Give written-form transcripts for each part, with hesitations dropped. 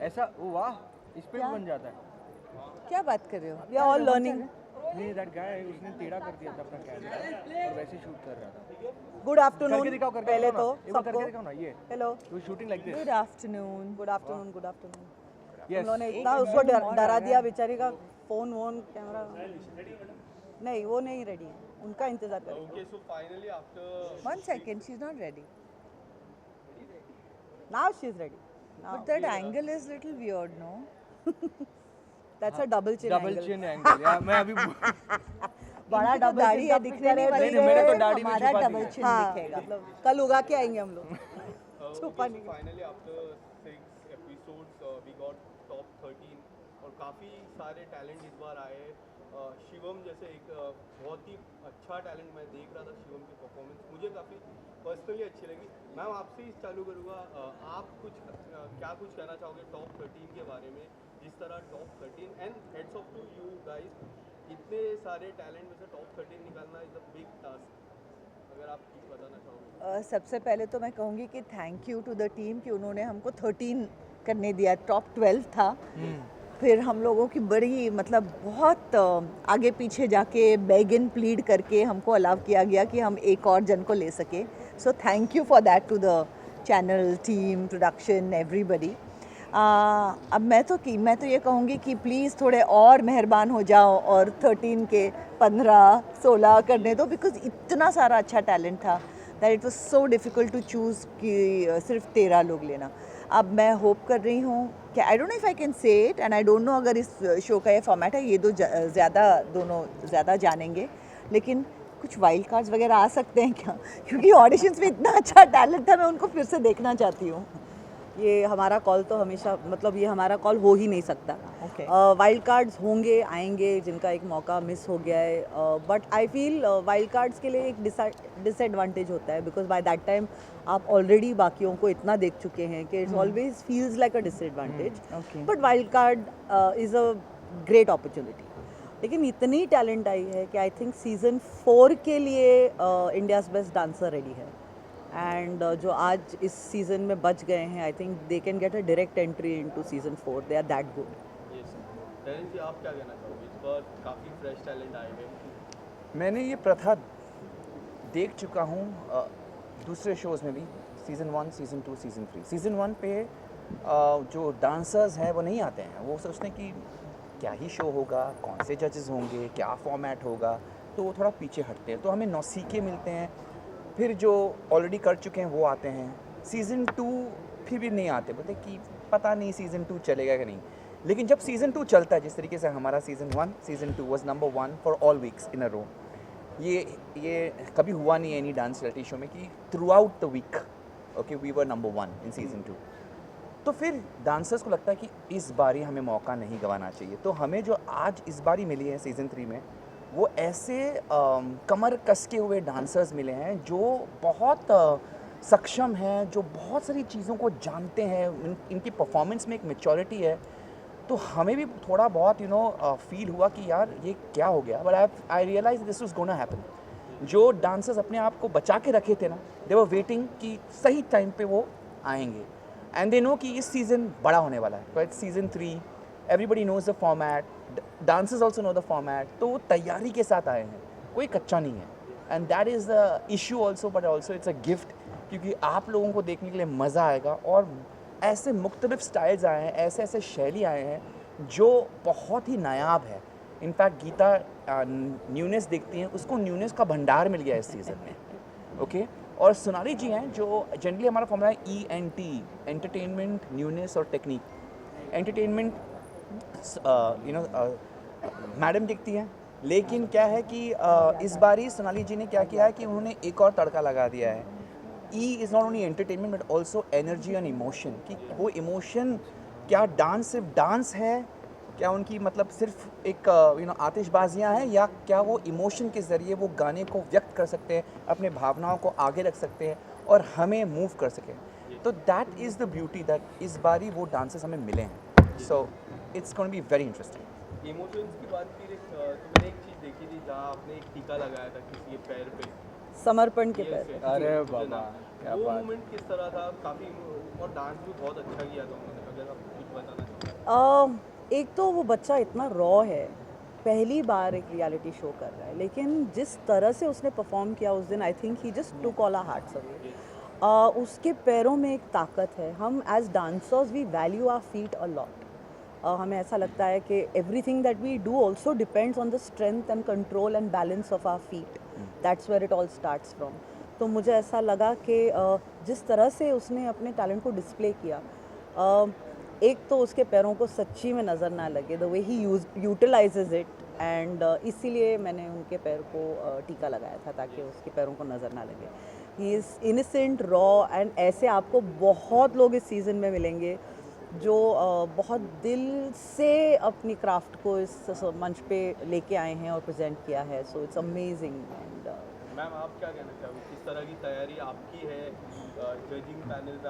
ऐसा वाह इस पे भी बन जाता है। क्या बात कर रहे हो? We are all learning. नहीं दैट गाय उसने टेढ़ा कर दिया था अपना कैमरा और वैसे शूट कर रहा था। Good afternoon. करके दिखाओ पहले तो एक बार सबको करके दिखाओ ना ये hello, you shooting like this. Good afternoon, good afternoon, good afternoon. Yes उन्होंने इतना उसको डरा दिया बेचारी का, फोन वोन कैमरा नहीं, वो नहीं रेडी है, उनका इंतजार करें। Okay, so finally after 1 second, she's not ready. Now she is ready But that angle is little weird, no? That's a double chin double angle. Chin angle यार मैं अभी बड़ा डबल दाढ़ी है, दिखने नहीं वाली नहीं, मैंने तो है, दाढ़ी भी हमारा छुपा दी डबल है। चिन दिखेगा। मतलब कल उगा के आएंगे हम लोग। छुपा नहीं। finally after 6 episodes we got top 13 और काफ़ी सारे टैलेंट इस बार आए। शिवम जैसे एक बहुत ही अच्छा टैलेंट मैं देख रहा था, शिवम की परफॉर्मेंस मुझे काफ़ी पर्सनली अच्छी लगी। मैम आपसे ही चालू करूँगा, आप कुछ क्या कुछ कहना चाहोगे टॉप 13 के बारे में? जिस तरह top 13 and hats off to you guys, इतने सारे टैलेंट में से टॉप 13 निकालना इज अ बिग टास्क, अगर आप कुछ बताना चाहोगे। सबसे पहले तो मैं कहूँगी कि thank you to the team कि उन्होंने हमको 13 करने दिया। टॉप 12 था, फिर हम लोगों की बड़ी मतलब बहुत आगे पीछे जाके बेग एंड प्लीड करके हमको अलाउ किया गया कि हम एक और जन को ले सके। So thank you for that to the channel team, production, everybody. अब मैं तो ये कहूँगी कि प्लीज़ थोड़े और मेहरबान हो जाओ और 13 के 15 16 करने दो, बिकॉज इतना सारा अच्छा टैलेंट था that it was so difficult to choose कि सिर्फ 13 लोग लेना। अब मैं होप कर रही हूँ कि I don't know if I can say it and I don't know अगर इस शो का ये फॉर्मेट है, ये दोनों ज़्यादा जानेंगे, लेकिन कुछ वाइल्ड कार्ड्स वगैरह आ सकते हैं क्या? क्योंकि ऑडिशंस में इतना अच्छा टैलेंट था, मैं उनको फिर से देखना चाहती हूँ। ये हमारा कॉल तो हमेशा मतलब ये हमारा कॉल हो ही नहीं सकता। वाइल्ड कार्ड्स होंगे, आएंगे जिनका एक मौका मिस हो गया है, but I feel wild cards के लिए एक डिसएडवांटेज होता है, बिकॉज बाय दैट टाइम आप ऑलरेडी बाकियों को इतना देख चुके हैं कि it's always feels like a disadvantage. But wild card is a great opportunity. लेकिन इतनी टैलेंट आई है कि आई थिंक सीज़न 4 के लिए इंडियाज़ बेस्ट डांसर रेडी है, एंड जो आज इस सीज़न में बच गए हैं, I think they can get a direct entry into season 4। They are that good. Yes talent जी, आप क्या कहना चाहोगे? इस बार काफ़ी फ्रेश टैलेंट आए हैं। मैंने ये प्रथा देख चुका हूँ दूसरे शोज़ में भी, सीज़न 1, सीज़न 2, सीज़न 3। सीज़न 1 पे जो डांसर्स हैं वो नहीं आते हैं, वो सोचते हैं कि क्या ही शो होगा, कौन से जजेस होंगे, क्या फॉर्मेट होगा, तो वो थोड़ा पीछे हटते हैं। तो हमें नौसीखे मिलते हैं, फिर जो ऑलरेडी कर चुके हैं वो आते हैं। सीज़न 2 फिर भी नहीं आते, बोलते कि पता नहीं सीज़न 2 चलेगा कि नहीं। लेकिन जब सीज़न 2 चलता है, जिस तरीके से हमारा season 1, season 2 was number 1 for all weeks in a row. ये कभी हुआ नहीं है एनी डांस रियलिटी शो में कि throughout the week okay we were number 1 in season 2। तो फिर डांसर्स को लगता है कि इस बारी हमें मौका नहीं गंवाना चाहिए। तो हमें जो आज इस बारी मिली है सीज़न 3 में, वो ऐसे कमर कस के हुए डांसर्स मिले हैं जो बहुत सक्षम हैं, जो बहुत सारी चीज़ों को जानते हैं, इनकी परफॉर्मेंस में एक मैच्योरिटी है। तो हमें भी थोड़ा बहुत फील हुआ कि यार ये क्या हो गया, but I realise this was gonna happen. जो डांसर्स अपने आप को बचा के रखे थे ना, दे वर वेटिंग कि सही टाइम पे वो आएंगे, एंड दे नो कि इस सीज़न बड़ा होने वाला है। But season 3 everybody knows the format, dancers also know the format, तो वो तैयारी के साथ आए हैं, कोई कच्चा नहीं है। And that is the issue also, but also it's a gift, क्योंकि आप लोगों को देखने के लिए मज़ा आएगा। और ऐसे मुख्तलिफ स्टाइल्स आए हैं, ऐसे ऐसे शैली आए हैं जो बहुत ही नायाब है। इनफैक्ट गीता न्यूनेस देखती हैं, उसको न्यूनेस का भंडार मिल गया इस सीज़न में। ओके और सोनाली जी हैं जो जनरली हमारा फॉर्मूला है ENT, एंटरटेनमेंट, न्यूनेस और टेक्निक। एंटरटेनमेंट मैडम दिखती हैं, लेकिन क्या है कि इस बारी सोनाली जी ने क्या किया है कि उन्होंने एक और तड़का लगा दिया है। E is not only entertainment but also energy and emotion, कि वो इमोशन क्या डांस सिर्फ डांस है, क्या उनकी मतलब सिर्फ एक आतिशबाजियाँ हैं, या क्या वो इमोशन के ज़रिए वो गाने को व्यक्त कर सकते हैं, अपने भावनाओं को आगे रख सकते हैं और हमें मूव कर सकें। तो that is the beauty that इस बारी वो डांसेस हमें मिले हैं। So it's going to be very interesting. Emotions की बात की तो मैंने एक चीज़ देखी थी जहाँ आपने एक टीका लगाया था किसी के पैर पे, समर्पण के Yes, पैर। yes. अरे बाबा क्या वो बात। मोमेंट किस तरह था? काफ़ी और डांस भी बहुत अच्छा किया था उन्होंने। अगर आप कुछ बताना चाहें। एक तो वो बच्चा इतना रॉ है, पहली बार एक रियलिटी शो कर रहा है, लेकिन जिस तरह से उसने परफॉर्म किया उस दिन, I think he just took all our hearts away. उसके पैरों में एक ताकत है। हम as dancers we value our feet a lot. हमें ऐसा लगता है कि everything that we do also depends on the strength and control and balance of our feet. That's where it all starts from. तो मुझे ऐसा लगा कि जिस तरह से उसने अपने टैलेंट को डिस्प्ले किया, एक तो उसके पैरों को सच्ची में नज़र ना लगे, the way he utilises it, and इसीलिए मैंने उनके पैर को टीका लगाया था ताकि उसके पैरों को नज़र ना लगे। He is innocent, raw, and ऐसे आपको बहुत लोग इस सीज़न में मिलेंगे जो बहुत दिल से अपनी क्राफ्ट को इस मंच पे लेके आए हैं और प्रेजेंट किया है। So it's amazing. And ma'am आप क्या कहना चाहोगे, किस तरह की तैयारी आपकी है जजिंग पैनल पे?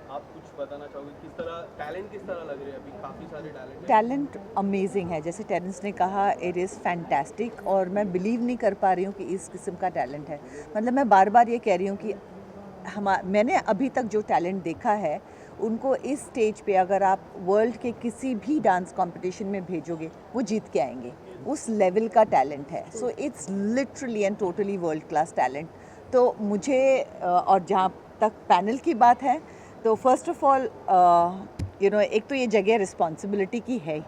आप कुछ बताना चाहोगे, किस तरह टैलेंट किस तरह लग रहे हैं? अभी काफ़ी सारे टैलेंट अमेजिंग है, जैसे टेरेंस ने कहा, इट इज़ फैंटास्टिक। और मैं बिलीव नहीं कर पा रही हूँ कि इस किस्म का टैलेंट है। मतलब मैं बार बार ये कह रही हूँ कि मैंने अभी तक जो टैलेंट देखा है उनको इस स्टेज पे अगर आप वर्ल्ड के किसी भी डांस कंपटीशन में भेजोगे वो जीत के आएंगे। उस लेवल का टैलेंट है। So it's literally and totally world class talent. तो मुझे और जहाँ तक पैनल की बात है, तो फर्स्ट ऑफ ऑल एक तो ये जगह रिस्पॉन्सिबिलिटी की है ही,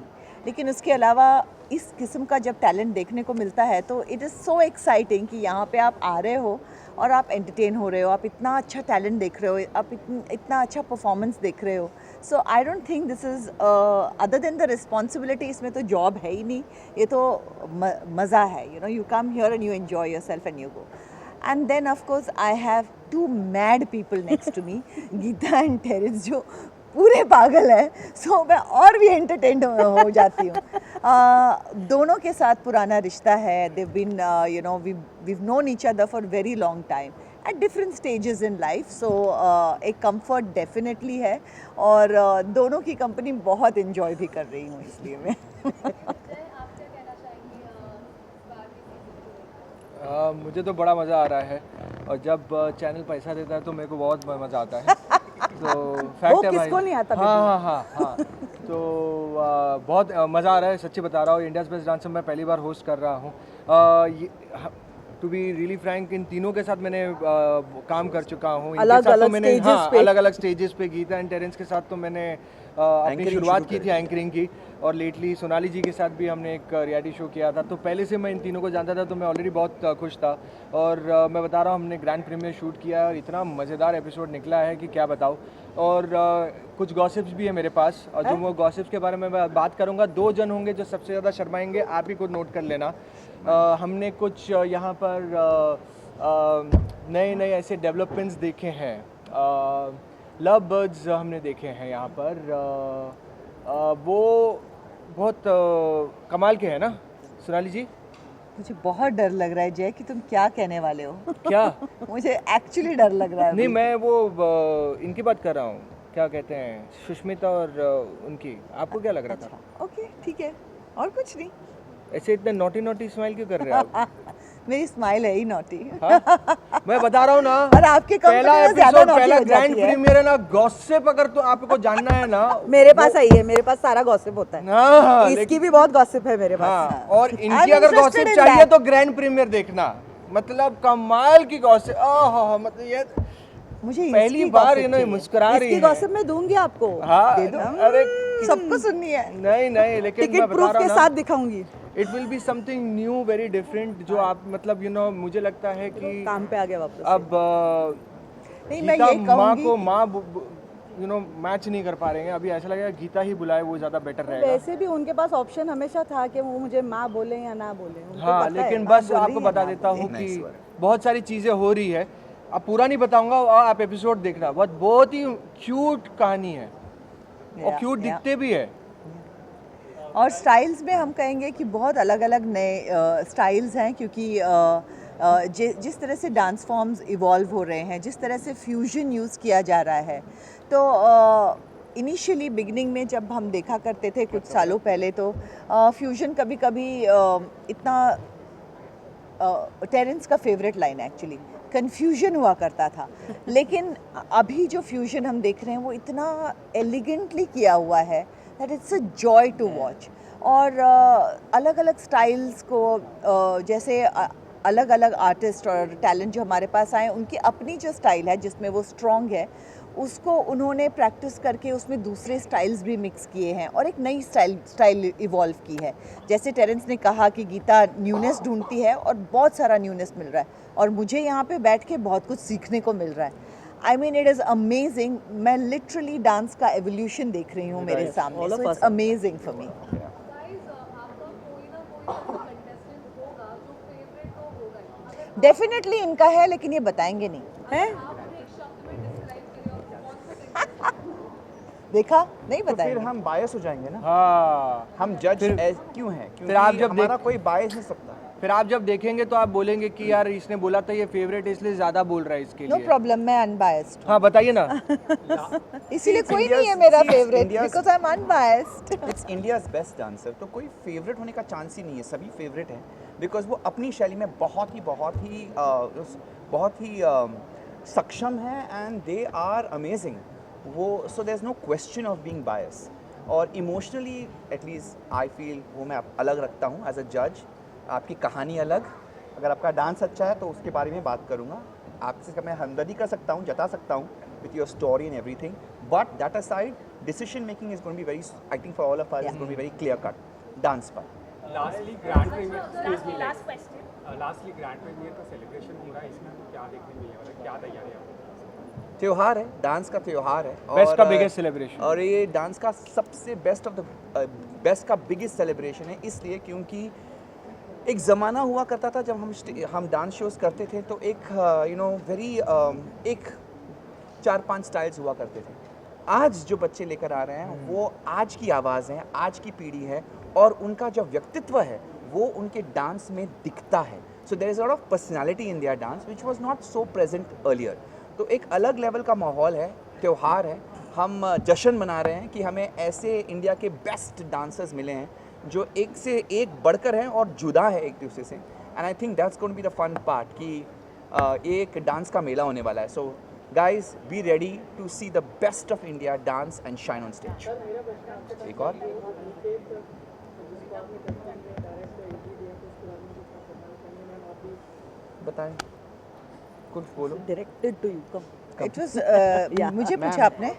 लेकिन उसके अलावा इस किस्म का जब टैलेंट देखने को मिलता है तो इट इज़ सो एक्साइटिंग कि यहाँ पे आप आ रहे हो और आप एंटरटेन हो रहे हो, आप इतना अच्छा टैलेंट देख रहे हो, आप इतना अच्छा परफॉर्मेंस देख रहे हो। So I don't think this is other than the responsibility, इसमें तो जॉब है ही नहीं, ये तो मज़ा है। You come here and you enjoy your self and you go. And then of course I have two mad people next to me, Geeta and Terence, जो पूरे पागल हैं। सो मैं और भी एंटरटेन्ड हो जाती हूँ। दोनों के साथ पुराना रिश्ता है। they've been we've known each other for very long time at different stages in life, so एक comfort definitely है, और दोनों की कंपनी बहुत enjoy भी कर रही हूँ, इसलिए मैं मुझे तो बड़ा मज़ा आ रहा है, और जब चैनल पैसा देता है तो मेरे को बहुत मज़ा आता है। तो फैक्ट है भाई, किसको नहीं आता? हाँ। तो बहुत मज़ा आ रहा है, सच्ची बता रहा हूँ। इंडियाज़ बेस्ट डांसर मैं पहली बार होस्ट कर रहा हूँ। टू बी रियली फ्रैंक, इन तीनों के साथ मैंने काम कर चुका हूँ। अलग अलग स्टेजेस पे। गीता एंड टेरेंस के साथ तो मैंने अपनी शुरुआत की थी एंकरिंग की, और लेटली सोनाली जी के साथ भी हमने एक रियलिटी शो किया था। तो पहले से मैं इन तीनों को जानता था, तो मैं ऑलरेडी बहुत खुश था। और मैं बता रहा हूँ, हमने ग्रैंड प्रीमियर शूट किया और इतना मज़ेदार एपिसोड निकला है कि क्या बताऊँ। और कुछ गॉसिप्स भी है मेरे पास, और जो वो गॉसिप्स के बारे में मैं बात करूँगा, 2 जन होंगे जो सबसे ज़्यादा शर्माएंगे, आप ही को नोट कर लेना। हमने कुछ यहाँ पर नए ऐसे डेवलपमेंट्स देखे हैं। लव बर्ड्स हमने देखे हैं यहाँ पर। वो बहुत कमाल के हैं ना सोनाली जी? मुझे बहुत डर लग रहा है जय कि तुम क्या कहने वाले हो। क्या? मुझे एक्चुअली डर लग रहा है। नहीं, मैं वो इनकी बात कर रहा हूँ, क्या कहते हैं, सुष्मिता और उनकी। आपको क्या लग रहा था? ओके, ठीक है, और कुछ नहीं। ऐसे इतने नोटी स्माइल क्यों कर रहे हैं आप? मेरी स्माइल है ही नॉटी। मैं बता रहा हूँ ना, और आपके पहला एपिसोड, पहला ग्रैंड प्रीमियर है ना, गॉसिप अगर तो आपको जानना है ना, मेरे पास आई है, मेरे पास सारा गॉसिप होता है। इसकी भी बहुत गॉसिप है मेरे पास। और इनकी अगर गॉसिप चाहिए तो ग्रैंड प्रीमियर देखना, मतलब कमाल की गॉसिप। मतलब ये मुझे पहली बार मुस्कुरा रही है। इसकी गॉसिप मैं दूंगी आपको। हाँ, अरे सबको सुननी है। नहीं, लेकिन मैं टिकट प्रूफ के साथ दिखाऊंगी। It will be something new, very different, जो आप मतलब मुझे लगता है कि काम पे आ गया वापस। अब नहीं, मैं ये कहूंगी माँ मैच नहीं कर पा रहे हैं। अभी ऐसा लगेगा गीता ही बुलाए, वो ज़्यादा बेटर रहेगा। वैसे भी उनके पास ऑप्शन हमेशा था कि वो मुझे माँ बोले या ना बोले। हाँ, लेकिन बस आपको बता देता हूँ कि बहुत सारी चीज़ें हो रही है। अब पूरा नहीं बताऊंगा, आप एपिसोड देखना। बहुत ही क्यूट कहानी है, और क्यूट दिखते भी है। और स्टाइल्स में हम कहेंगे कि बहुत अलग अलग नए स्टाइल्स हैं, क्योंकि जिस तरह से डांस फॉर्म्स इवॉल्व हो रहे हैं, जिस तरह से फ्यूजन यूज़ किया जा रहा है, तो इनिशियली बिगनिंग में जब हम देखा करते थे कुछ सालों पहले, तो फ्यूजन कभी कभी इतना टेरेंस का फेवरेट लाइन है एक्चुअली, कंफ्यूजन हुआ करता था। लेकिन अभी जो फ्यूजन हम देख रहे हैं वो इतना एलिगेंटली किया हुआ है that it's a joy to watch. और अलग अलग स्टाइल्स को जैसे अलग अलग आर्टिस्ट और टैलेंट जो हमारे पास आए, उनकी अपनी जो स्टाइल है जिसमें वो स्ट्रॉन्ग है, उसको उन्होंने प्रैक्टिस करके उसमें दूसरे स्टाइल्स भी मिक्स किए हैं और एक नई स्टाइल इवॉल्व की है। जैसे टेरेंस ने कहा कि गीता न्यूनेस ढूंढती है और बहुत सारा न्यूनेस मिल रहा है और मुझे यहाँ पे बैठ के बहुत कुछ सीखने को मिल रहा है। I mean it is amazing. मैं लिटरली डांस का एवोल्यूशन देख रही हूँ मेरे सामने, All of so us it's are. Amazing for me. Definitely इनका है, लेकिन ये बताएंगे नहीं। है देखा, नहीं तो फिर बताएंगे। हम बायस हो जाएंगे ना, हाँ, हम जज फिर- क्यों हैं? क्योंकि आप जब हमारा देख- कोई बायस नहीं सकता। फिर आप जब देखेंगे तो आप बोलेंगे कि यार इसने बोला था ये फेवरेट इसलिए ज़्यादा बोल रहा है इसके नो लिए। प्रॉब्लम, मैं अनबायस्ड। हाँ बताइए ना। इसीलिए It's कोई India's- नहीं है मेरा it's favourite, India's- because I am unbiased. It's India's best dancer, तो कोई फेवरेट होने का चांस ही नहीं है, सभी फेवरेट हैं बिकॉज वो अपनी शैली में बहुत ही सक्षम है एंड दे आर अमेजिंग। वो so there is no question of being bias. और इमोशनली एटलीस्ट आई फील वो मैं अलग रखता हूँ एज अ जज। आपकी कहानी अलग, अगर आपका डांस अच्छा है तो उसके बारे में बात करूँगा, आपसे मैं हमदर्दी कर सकता हूँ, जता सकता हूँ with your story and everything, but that aside decision making is going to be very, I think for all of us, is going to be very clear cut dance पर। Lastly grand premiere lastly grand premiere का celebration हो रहा है, इसमें हमको क्या देखने मिलने वाला है, क्या तैयारी है? त्योहार है, डांस का त्योहार है Best का biggest celebration। और ये डांस का सबसे बेस्ट का बिगेस्ट सेलिब्रेशन है, इसलिए क्योंकि एक ज़माना हुआ करता था जब हम डांस शोज करते थे तो एक वेरी एक 4-5 स्टाइल्स हुआ करते थे। आज जो बच्चे लेकर आ रहे हैं वो आज की आवाज़ है, आज की पीढ़ी है और उनका जो व्यक्तित्व है वो उनके डांस में दिखता है। So there is a lot of personality in their dance which was not so present earlier. तो एक अलग लेवल का माहौल है, त्यौहार है, हम जश्न मना रहे हैं कि हमें ऐसे इंडिया के बेस्ट डांसर्स मिले हैं जो एक से एक बढ़कर हैं और जुदा है एक दूसरे से। And I think that's going to be the fun part कि एक डांस का मेला होने वाला है। सो guys, be ready to see the best of India dance and shine on stage. एक और बताएं, कुछ बोलो। Directed to you come. It was Yeah. मुझे Ma'am. पूछा आपने,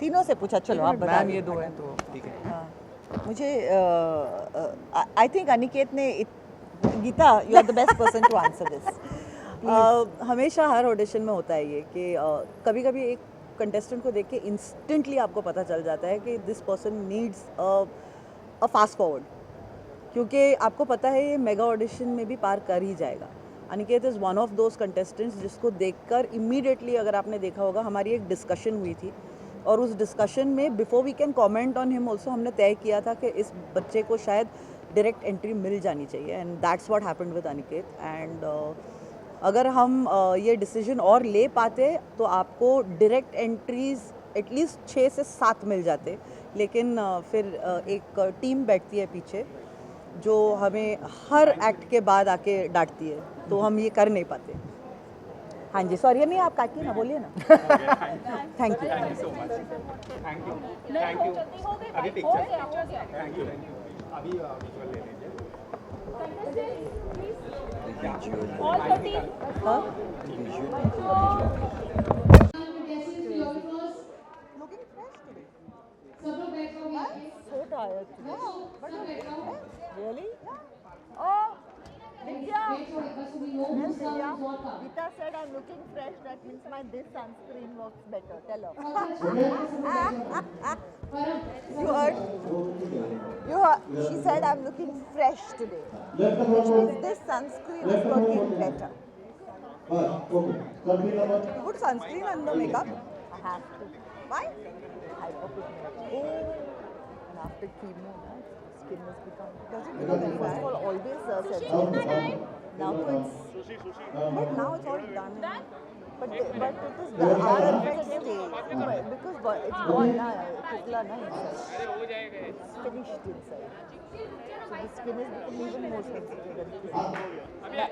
तीनों से पूछा, चलो आप बता मैम दो। ये दो हैं तो ठीक है। हाँ, मुझे आई थिंक अनिकेत ने Geeta, you are the best person to answer this. हमेशा हर ऑडिशन में होता है ये कि कभी कभी एक कंटेस्टेंट को देख के इंस्टेंटली आपको पता चल जाता है कि this person needs a fast forward, क्योंकि आपको पता है ये मेगा ऑडिशन में भी पार कर ही जाएगा। Aniket is one of those contestants जिसको देखकर इमीडिएटली, अगर आपने देखा होगा, हमारी एक डिस्कशन हुई थी और उस डिस्कशन में before we can comment on him also हमने तय किया था कि इस बच्चे को शायद डायरेक्ट एंट्री मिल जानी चाहिए and that's what happened with Aniket. And अगर हम ये डिसीजन और ले पाते तो आपको डायरेक्ट एंट्रीज एटलीस्ट 6 से 7 मिल जाते, लेकिन फिर एक टीम बैठती है पीछे जो हमें हर एक्ट के बाद आके डांटती है, तो हम ये कर नहीं पाते। हाँ जी, सॉरी, नहीं आप काटिए ना, बोलिए ना। Thank you. So much, thank you अभी पिक्चर थैंक यू अभी विजुअल ले लीजिए। हाँ? So tired today. Really? Oh, Vidya. Yes, Vidya. Gita said I'm looking fresh. That means my this sunscreen works better. Tell her. You heard? You heard? She said I'm looking fresh today. Which means this sunscreen is working better. You put sunscreen on the makeup? I have to. Why? Hyperpigmentation. Oh. And after chemo, skin has become. Does it become very bad? For always sensitive. Now it's. But now it's all done. But it is the RFX stage because it's gone now. Kitla na inside. It's finished inside. So the skin is becoming even more sensitive.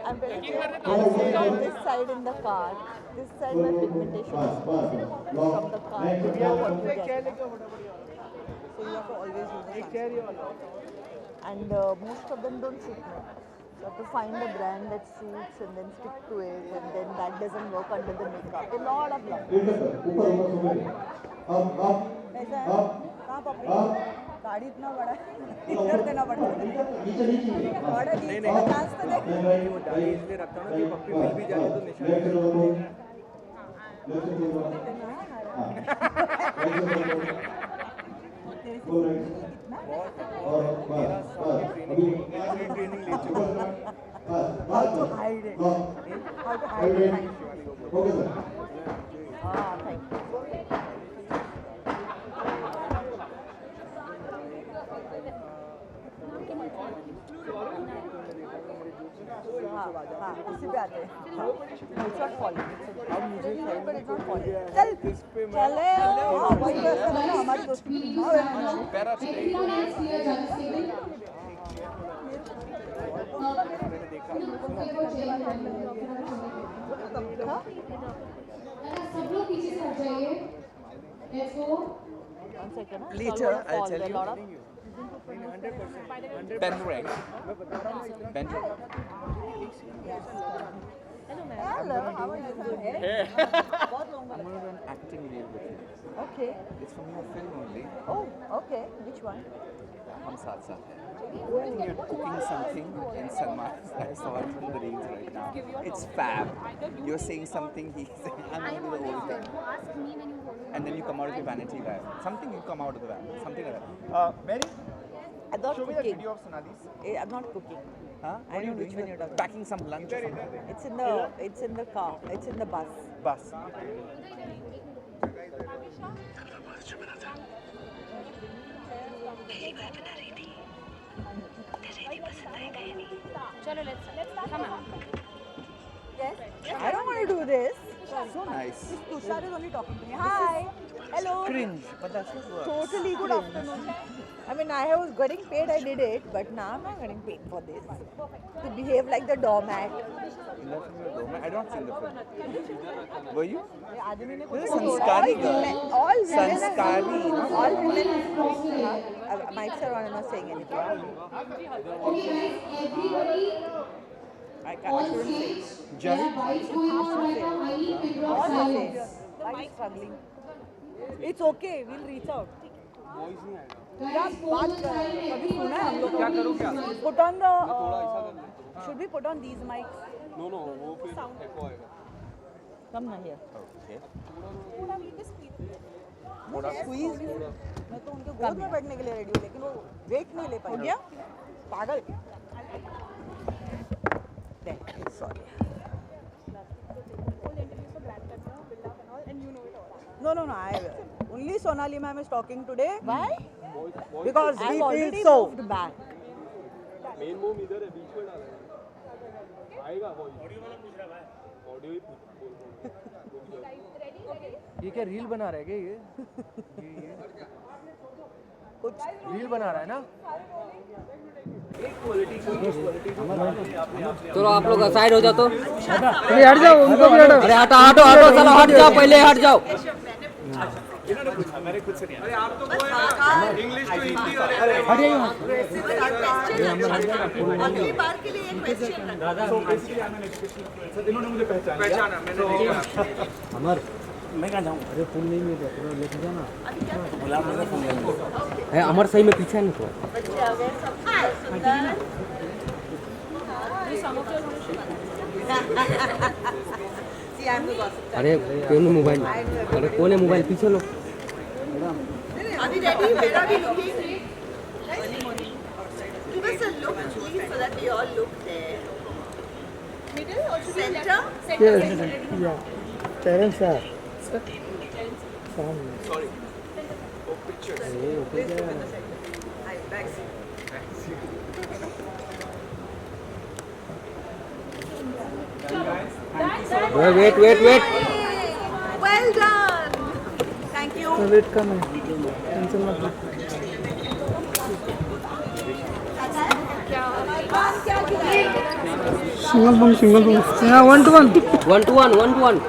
I'm very sure I sit on this side in the car. This side my pigmentation is gone from the car. You know what to get. So you have to always use the sunscreen. And most of them don't suit me. You have to find a brand that suits and then stick to it, and then that doesn't work under the makeup. A lot of love. ऐसा है कहाँ पपड़ी गाड़ी इतना बड़ा है इधर देना पड़ता है बड़ा नीचे का चांस तो देख नहीं, वो डाली इसलिए रखता हूँ ना कि पप्पी मिल भी जाए तो निशान ट्रेनिंग ले चुका हूँ how to hide it how to hide it Ah, thank you. हाँ उसी पे आते हैं It's not falling. अब मुझे but it's not falling चल चले हाँ वही तो ऐसा ना हमारी दोस्ती सब लोग पीछे से हट जाइए। Let's go. One second. Later, I'll tell you. A lot of Bend right. Bend right. Hello, how are you? बहुत लोग I'm going to do an acting reel with you. Okay. It's from your film only. Oh, okay. Which one? Hum Saath Saath Hai. You're cooking something in Salman. I saw it in the reels right now. It's fab. You're saying something, he's saying, I'm going to do the whole thing. And then you come out of the vanity bag. Something you come out of the van. Something like that. Mary, I'm not show me that cooking. video of Sonali's. I'm not cooking. Huh? I know which one you're talking about. Packing some lunch or something. It's in the car. It's in the bus. Bus. चलो let's come on. Yes I don't want to do this So nice. Tushar is only talking to me hi hello Cringe, but that's what works. totally good afternoon I mean I was getting paid I did it but now I'm not getting paid for this to behave like the doormat In the film, you're doormat. I don't see the film. Were you? आदमी ने This is कुछ Sanskari girl. all women Sanskari, no? all women mics are on I'm not saying anything Okay guys, everybody. I shouldn't say There are fights going on right now. I need pin drop all silence. the why struggling it's okay we'll reach out Guys, बात कर कभी सुना है हम लोग क्या करूँ क्या put on the should we put on these mics no no वो फिर एको आएगा Come na here. Okay. squeeze मैं तो उनके गोद में बैठने के लिए रेडी हूँ लेकिन वो वेट नहीं ले पाई क्या पागल Sorry. no I only Sonali ma'am is talking today Why? because I've he already feels so moved back. Main move इधर है बीच में डाला है आएगा ऑडियो ही ये क्या रील बना रहा है क्या ये कुछ रील बना रहा है ना चलो आप लोग साइड हो जाओ तो अरे हट जाओ उनको भी हटो अरे हटो हटो हटो चलो हट जाओ पहले हट जाओ अगली बार के लिए एक क्वेश्चन अमर सही में पीछे नहीं तो See, I'm the gossip. अरे कौन है मोबाइल अरे कौन है मोबाइल पीछे लो Are we ready? Where are we looking? Give us a look, please, so that we all look there. Middle or center? Wait wait wait weight कम है, tension मत लो। Single bomb 1 to 1 1 to 1 1 to 1